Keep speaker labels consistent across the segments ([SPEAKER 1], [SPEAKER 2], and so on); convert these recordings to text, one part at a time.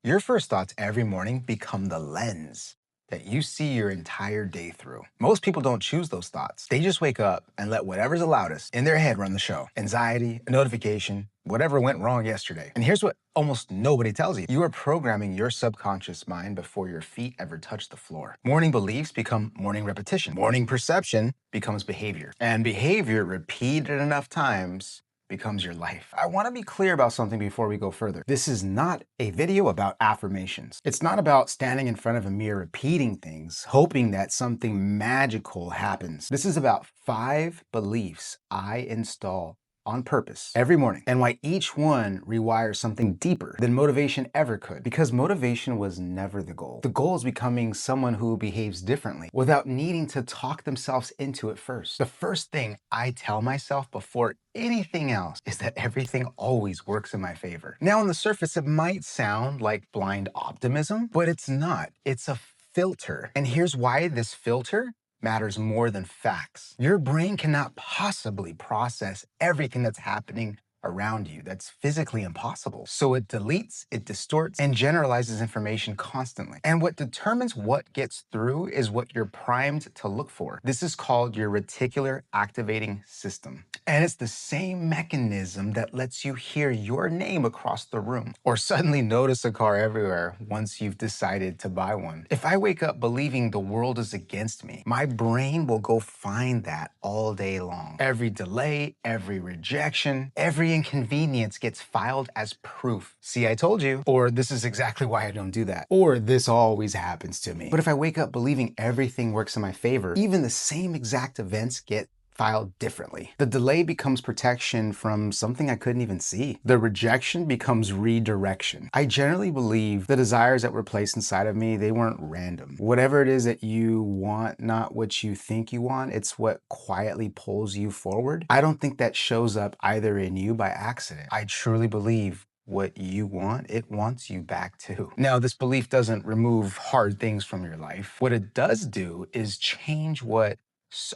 [SPEAKER 1] Your first thoughts every morning become the lens that you see your entire day through. Most people don't choose those thoughts. They just wake up and let whatever's the loudest in their head run the show. Anxiety, a notification, whatever went wrong yesterday. And here's what almost nobody tells you. You are programming your subconscious mind before your feet ever touch the floor. Morning beliefs become morning repetition. Morning perception becomes behavior. And behavior repeated enough times becomes your life. I want to be clear about something before we go further. This is not a video about affirmations. It's not about standing in front of a mirror repeating things, hoping that something magical happens. This is about 5 beliefs I install on purpose every morning, and why each one rewires something deeper than motivation ever could. Because motivation was never the goal. The goal is becoming someone who behaves differently without needing to talk themselves into it first. The first thing I tell myself before anything else is that everything always works in my favor. Now, on the surface, it might sound like blind optimism, but it's not. It's a filter. And here's why this filter matters more than facts. Your brain cannot possibly process everything that's happening around you. That's physically impossible. So it deletes, it distorts, and generalizes information constantly. And what determines what gets through is what you're primed to look for. This is called your reticular activating system. And it's the same mechanism that lets you hear your name across the room or suddenly notice a car everywhere once you've decided to buy one. If I wake up believing the world is against me, my brain will go find that all day long. Every delay, every rejection, every inconvenience gets filed as proof. See, I told you. Or this is exactly why I don't do that. Or this always happens to me. But if I wake up believing everything works in my favor, even the same exact events get filed differently. The delay becomes protection from something I couldn't even see. The rejection becomes redirection. I generally believe the desires that were placed inside of me, they weren't random. Whatever it is that you want, not what you think you want, it's what quietly pulls you forward. I don't think that shows up either in you by accident. I truly believe what you want, it wants you back too. Now, this belief doesn't remove hard things from your life. What it does do is change what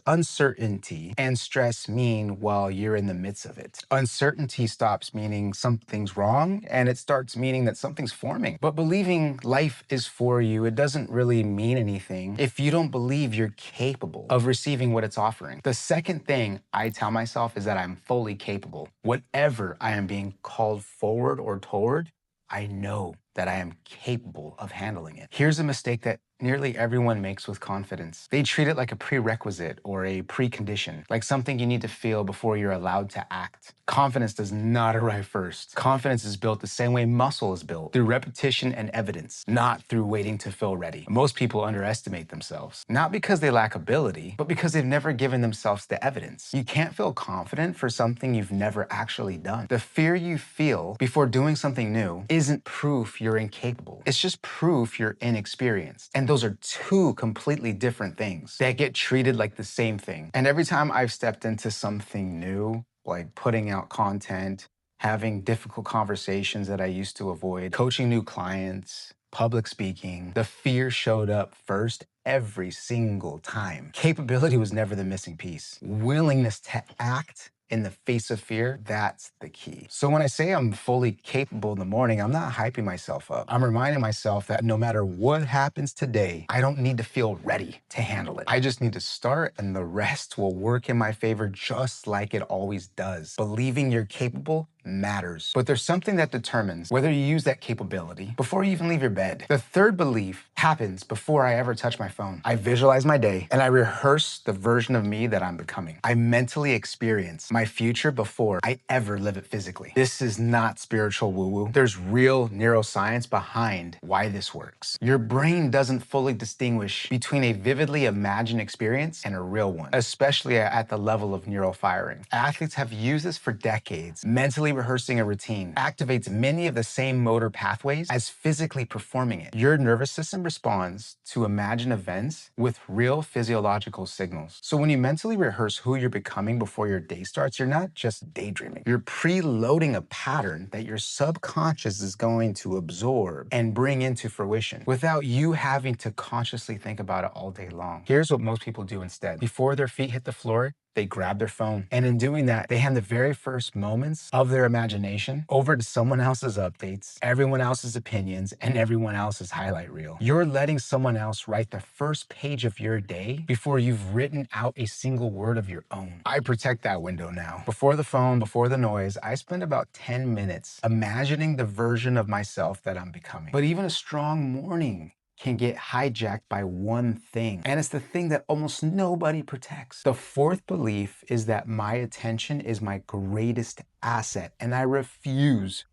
[SPEAKER 1] uncertainty and stress mean while you're in the midst of it. Uncertainty stops meaning something's wrong and it starts meaning that something's forming. But believing life is for you, it doesn't really mean anything if you don't believe you're capable of receiving what it's offering. The second thing I tell myself is that I'm fully capable. Whatever I am being called forward or toward, I know that I am capable of handling it. Here's a mistake that nearly everyone makes with confidence. They treat it like a prerequisite or a precondition, like something you need to feel before you're allowed to act. Confidence does not arrive first. Confidence is built the same way muscle is built, through repetition and evidence, not through waiting to feel ready. Most people underestimate themselves, not because they lack ability, but because they've never given themselves the evidence. You can't feel confident for something you've never actually done. The fear you feel before doing something new isn't proof you're incapable. It's just proof you're inexperienced. And those are two completely different things that get treated like the same thing. And every time I've stepped into something new, like putting out content, having difficult conversations that I used to avoid, coaching new clients, public speaking, the fear showed up first every single time. Capability was never the missing piece. Willingness to act in the face of fear, that's the key. So when I say I'm fully capable in the morning, I'm not hyping myself up. I'm reminding myself that no matter what happens today, I don't need to feel ready to handle it. I just need to start and the rest will work in my favor just like it always does. Believing you're capable matters. But there's something that determines whether you use that capability before you even leave your bed. The third belief happens before I ever touch my phone. I visualize my day and I rehearse the version of me that I'm becoming. I mentally experience my future before I ever live it physically. This is not spiritual woo-woo. There's real neuroscience behind why this works. Your brain doesn't fully distinguish between a vividly imagined experience and a real one, especially at the level of neural firing. Athletes have used this for decades. Mentally rehearsing a routine activates many of the same motor pathways as physically performing it. Your nervous system responds to imagined events with real physiological signals. So when you mentally rehearse who you're becoming before your day starts, you're not just daydreaming. You're preloading a pattern that your subconscious is going to absorb and bring into fruition without you having to consciously think about it all day long. Here's what most people do instead. Before their feet hit the floor, they grab their phone. And in doing that, they hand the very first moments of their imagination over to someone else's updates, everyone else's opinions, and everyone else's highlight reel. You're letting someone else write the first page of your day before you've written out a single word of your own. I protect that window now. Before the phone, before the noise, I spend about 10 minutes imagining the version of myself that I'm becoming. But even a strong morning can get hijacked by one thing. And it's the thing that almost nobody protects. The fourth belief is that my attention is my greatest asset, and I refuse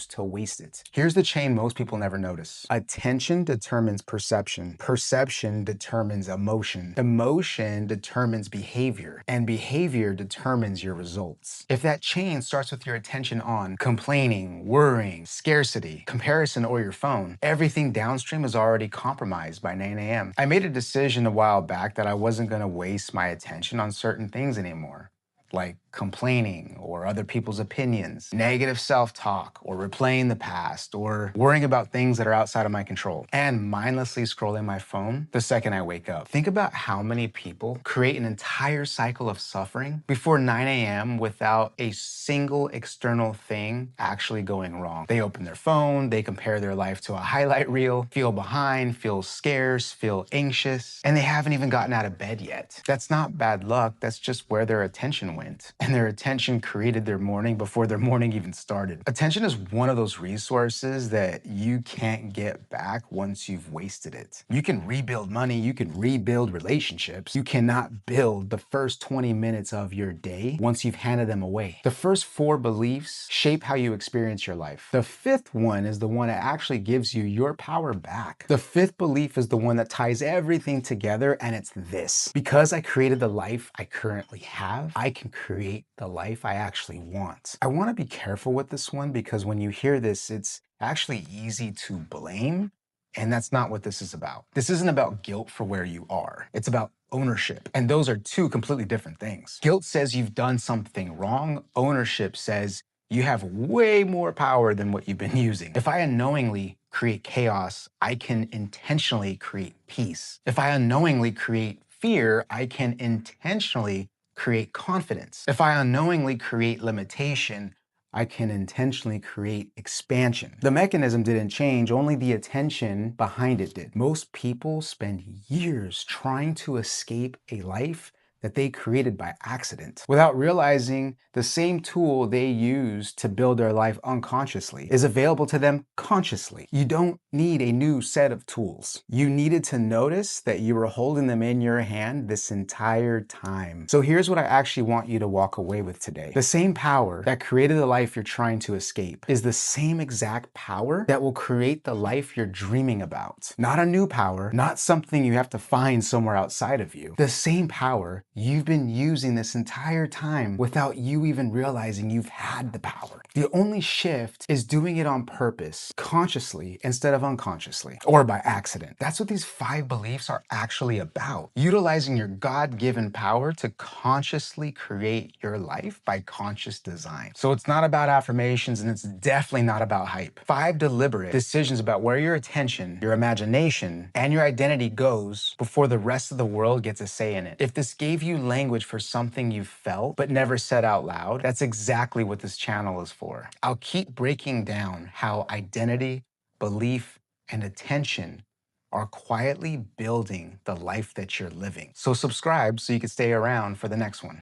[SPEAKER 1] to waste it. Here's the chain most people never notice. Attention determines perception. Perception determines emotion. Emotion determines behavior. And behavior determines your results. If that chain starts with your attention on complaining, worrying, scarcity, comparison, or your phone, everything downstream is already compromised by 9 a.m. I made a decision a while back that I wasn't going to waste my attention on certain things anymore, like complaining or other people's opinions, negative self-talk, or replaying the past, or worrying about things that are outside of my control, and mindlessly scrolling my phone the second I wake up. Think about how many people create an entire cycle of suffering before 9 a.m. without a single external thing actually going wrong. They open their phone, they compare their life to a highlight reel, feel behind, feel scarce, feel anxious, and they haven't even gotten out of bed yet. That's not bad luck, that's just where their attention went. And their attention created their morning before their morning even started. Attention is one of those resources that you can't get back once you've wasted it. You can rebuild money, you can rebuild relationships. You cannot build the first 20 minutes of your day once you've handed them away. The first four beliefs shape how you experience your life. The fifth one is the one that actually gives you your power back. The fifth belief is the one that ties everything together, and it's this: because I created the life I currently have, I can create the life I actually want. I want to be careful with this one because when you hear this, it's actually easy to blame, and that's not what this is about. This isn't about guilt for where you are. It's about ownership, and those are two completely different things. Guilt says you've done something wrong. Ownership says you have way more power than what you've been using. If I unknowingly create chaos, I can intentionally create peace. If I unknowingly create fear, I can intentionally create confidence. If I unknowingly create limitation, I can intentionally create expansion. The mechanism didn't change, only the attention behind it did. Most people spend years trying to escape a life that they created by accident, without realizing the same tool they use to build their life unconsciously is available to them consciously. You don't need a new set of tools. You needed to notice that you were holding them in your hand this entire time. So here's what I actually want you to walk away with today. The same power that created the life you're trying to escape is the same exact power that will create the life you're dreaming about. Not a new power, not something you have to find somewhere outside of you. The same power you've been using this entire time without you even realizing you've had the power. The only shift is doing it on purpose, consciously instead of unconsciously, or by accident. That's what these 5 beliefs are actually about. Utilizing your God-given power to consciously create your life by conscious design. So it's not about affirmations, and it's definitely not about hype. 5 deliberate decisions about where your attention, your imagination, and your identity goes before the rest of the world gets a say in it. If this gave you language for something you felt but never said out loud, that's exactly what this channel is for. I'll keep breaking down how identity, belief, and attention are quietly building the life that you're living. So subscribe so you can stay around for the next one.